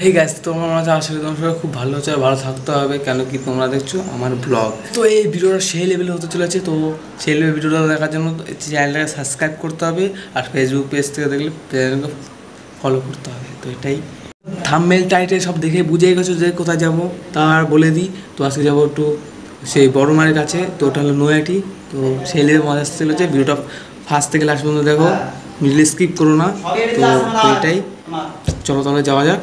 এই গাইস তোমরা আসলে তোমরা সবাই খুব ভালো হচ্ছে, ভালো থাকতে হবে, কেন কি তোমরা দেখছো আমার ব্লগ। তো এই ভিডিওটা সেই লেভেলে হতে চলেছে, তো সেই লেভেল ভিডিওটা দেখার জন্য চ্যানেলটাকে সাবস্ক্রাইব করতে হবে, আর ফেসবুক পেজ থেকে দেখলে চ্যানেলকে ফলো করতে হবে। তো এটাই থাম্বনেল টাইটেল সব দেখে বুঝে গেছো যে কোথায় যাবো, তা আর বলে দিই। তো আজকে যাবো একটু সেই বড় মায়ের কাছে, তো ওটা হলো নৈহাটি। তো সেই লেভেল মজা আসতে চলেছে, ভিডিওটা ফার্স্ট থেকে লাস্ট পর্যন্ত দেখো, মিডলে স্কিপ করো না। তো এটাই, চলো তাহলে যাওয়া যাক।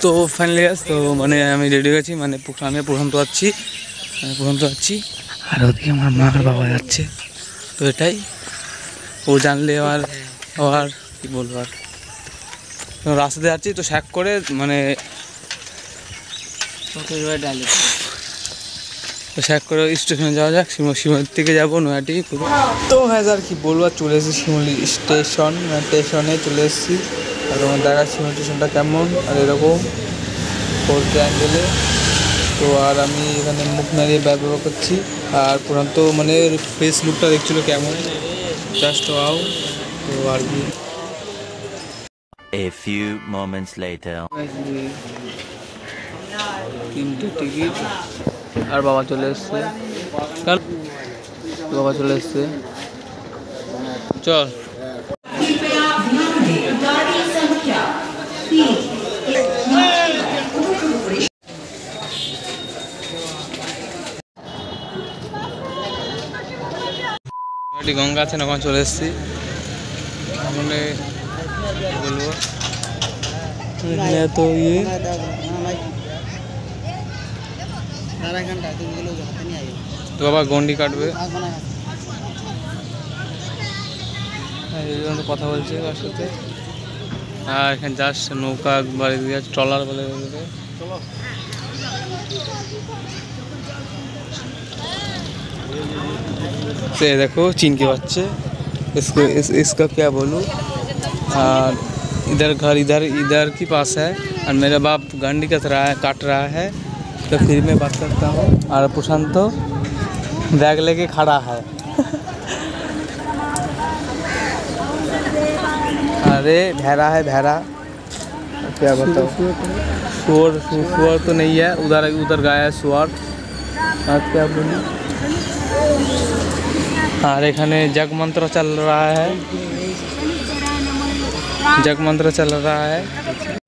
তো ফাইনালি তো মানে আমি রেডি হয়ে গেছি, মানে আমি প্রশান্ত যাচ্ছি, আর ওদিকে আমার মা আর বাবা যাচ্ছে। তো এটাই, ও জানলে আবার কী বলবো, আর রাস্তাতে যাচ্ছি তো শ্যাক করে, মানে শ্যাক করে স্টেশনে যাওয়া যাক। শিমুলি থেকে যাবো নৈহাটি। তো হ্যাঁ আর কি বলবো, আর চলে এসেছি শিমুলি স্টেশনে চলে এসেছি। আর তোমার দেখা শিমুলি স্টেশনটা কেমন, আর এরকম ফোর্থ অ্যাঙ্গেলে। তো আর আমি এখানে মুখ নাড়িয়ে ব্যবহার করছি, আর প্রধানত মানে ফেস লুকটা দেখছিলো কেমন, জাস্ট ওয়াও। তো আর কি A few moments later. 3টে টিকিট, আর বাবা চলে এসছে, চল। গঙ্গা আছে না, ওখানে চলে এসেছি। মানে বলবো তো তো বাবা গন্ডি কাটবে, কথা বলছে ওর সাথে। আর এখানে জাস্ট নৌকা বাড়ি দিয়ে ট্রলার বলে से देखो चीन के बच्चे, इसका क्या बोलूँ। और इधर घर इधर की पास है, और मेरा बाप गंडी काट रहा है। तो फिर मैं बात करता हूँ, और प्रशांत बैग लेके खड़ा है। अरे भेड़ा क्या बताओ, सुअर तो नहीं है, उधर गाय है सुअर। और क्या बोलूँ, और एखाने जग मंत्र चल रहा है।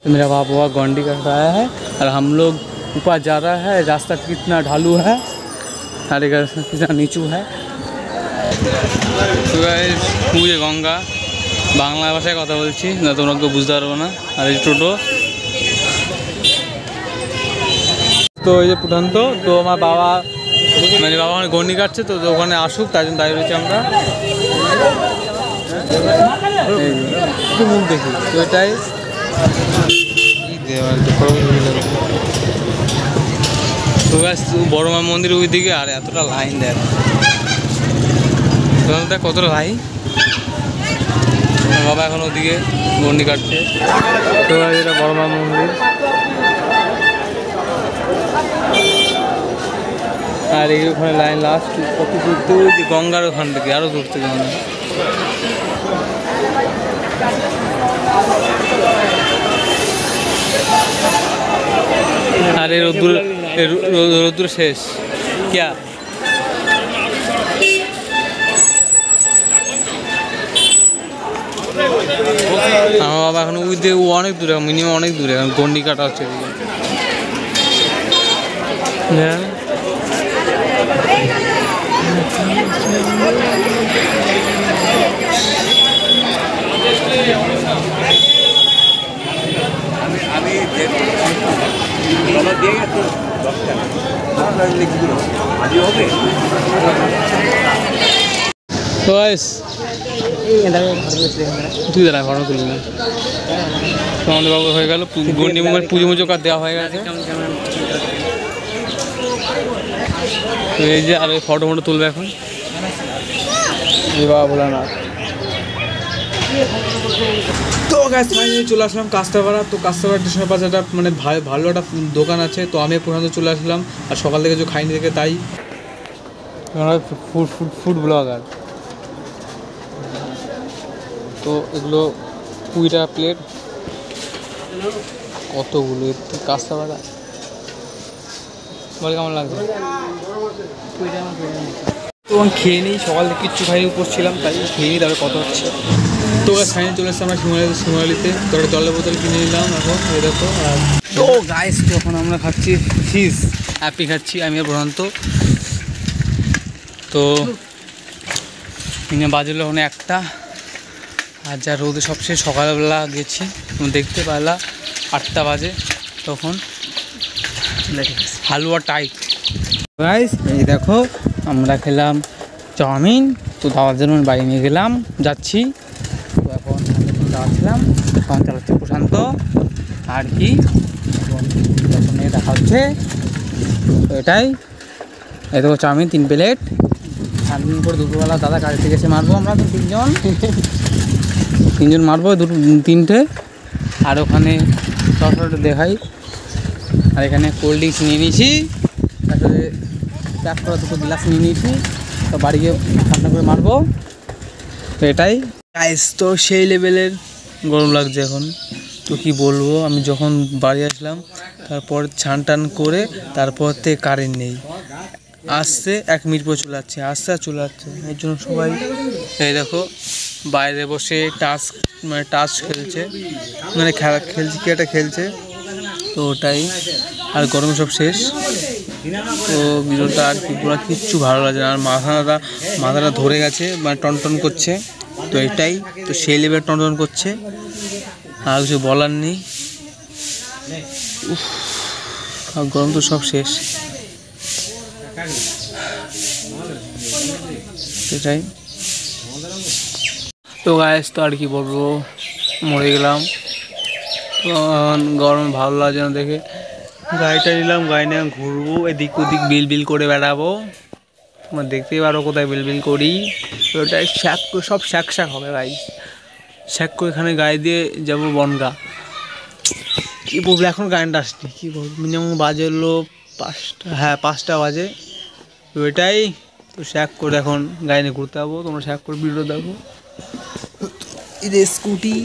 तो मेरा बाबा गंडी कर रहा है, और हम लोग ऊपर जा रहा है। रास्ता कितना ढालू है, और कितना नीचू है। तो मुझे गंगा বাংলা ভাষায় কথা বলছি না, তোমরা কেউ বুঝতে পারবো না। আর এই টোটো, তো এই যে প্রধানত, তো আমার বাবা ওখানে গন্ডি কাটছে, তো ওখানে আসুক তাই জন্য দাঁড়িয়ে রয়েছি আমরা। একটু মুখ দেখি, তো এটাই তো বড় মা মন্দির ওই দিকে, আর এতটা লাইন দেখ, কতটা লাইন। বাবা এখন ওদিকে গন্ডি কাটছে। তো এটা বড় মা মন্দির, আর এই ওখানে লাইন লাস্ট কত দূরতে, ওই যে গঙ্গার ওখান থেকে আরও দূর থেকে মানে। আর এই রোদ্দুর শেষ ক্যা। আমার বাবা এখন ওই দিকে অনেক দূরে, মিনিমাম অনেক দূরে, এখন গন্ডি কাটা হচ্ছে এদিকে। তুই দাঁড়া ফটো তুলি না, তো আমাদের বাবু হয়ে গেল গন্ডি মুখের পুজো মুজো কার দেওয়া হয়ে গেছে। তো এই যে আর ওই ফটো তুলবে এখন বাবা ভোলানাথ। তো গ্যাস ফাইনালি চলে আসলাম কাস্তাপাড়া। তো কাস্তাপাড়া স্টেশনের পাশে একটা মানে ভালো একটা দোকান আছে, তো আমি প্রধানত চলে আসলাম। আর সকাল থেকে যে খাইনি দেখে তাই ফুড ব্লগার। তো এগুলো 20 টাকা প্লেট। কতগুলো কাস্তা বাড়া বল কেমন লাগছে? তো খেয়ে নিই, সকাল থেকে কিচ্ছু খাইনি, উপোস ছিলাম, তাই খেয়ে নিই, তারপরে কত হচ্ছে। তো ফাইনাল চলে এসেছে আমরা শিমালিতে, তো জলের বোতল কিনে নিলাম এখন, এই দেখো। আর তো গাইস, তো এখন আমরা খাচ্ছি ফিজ অ্যাপি খাচ্ছি আমি আর প্রশান্ত। তো বাজলো ওখানে 1টা, আর যা রোদে সবচেয়ে সকালবেলা গেছি, তুমি দেখতে পারলা 8টা বাজে তখন হালুয়া টাইট। গাইস এই দেখো আমরা খেলাম চাউমিন, তো দাওয়ার জন্য বাড়ি নিয়ে গেলাম, যাচ্ছি। তো এখন যাচ্ছিলাম, তখন চালাচ্ছি প্রশান্ত আর কি, তখন দেখা হচ্ছে। তো এটাই, এই দেখো চাউমিন 3 প্লেট। 3 দিন পর দুপুরবেলা দাদা গাড়ি থেকে এসে মারবো, আমরা তো 3জন মারবো, 3টে। আর ওখানে সরাসরি দেখাই, আর এখানে কোল্ড ড্রিঙ্কস নিয়ে নিয়েছি, তারপরে প্যাক করা 2টো গ্লাস নিয়ে নিয়েছি, তো বাড়ি গিয়ে ঠান্ডা করে মারবো। তো এটাই গাইস, তো সেই লেভেলের গরম লাগছে এখন, তো কি বলবো। আমি যখন বাড়ি আসলাম তারপর ছান টান করে তারপর থেকে কারেন্ট নেই, আসছে 1 মিনিট পর চলে যাচ্ছে, আসছে আর চলে যাচ্ছে। এর জন্য সবাই এই দেখো বাইরে বসে টাচ খেলছে, মানে খেলা খেলছে, কি একটা খেলছে। তো ওটাই, আর গরম সব শেষ। তো ভিডিওটা আর কি পুরো কিচ্ছু ভালো লাগছে না, আর মাথাটা ধরে গেছে, মানে টনটন করছে। তো এটাই, তো সেই লেভেল টনটন করছে, আর কিছু বলার নেই। আর গরম তো সব শেষ, এটাই। তো গাইস, তো আর কি বলবো, মরে গেলাম। তো গরম ভালো লাগছে না দেখে গাড়িটা নিলাম, গাড়ি নিয়ে ঘুরবো, এদিক ওদিক বিল করে বেড়াবো। তোমরা দেখতেই পারো কোথায় বিল করি। তো ওটাই সব শ্যাক হবে ভাই, শ্যাক করে এখানে গাড়ি দিয়ে যাবো বনগা। কী বলবো, এখন গাড়িটা আসছি, কী বলবো, মিনিমাম বাজে হলো 5টা, হ্যাঁ 5টা বাজে। তো এটাই, তো শ্যাক করে এখন গাড়ি নিয়ে ঘুরতে যাবো, তোমরা শ্যাক করে ভিডিও দেখো। এই স্কুটি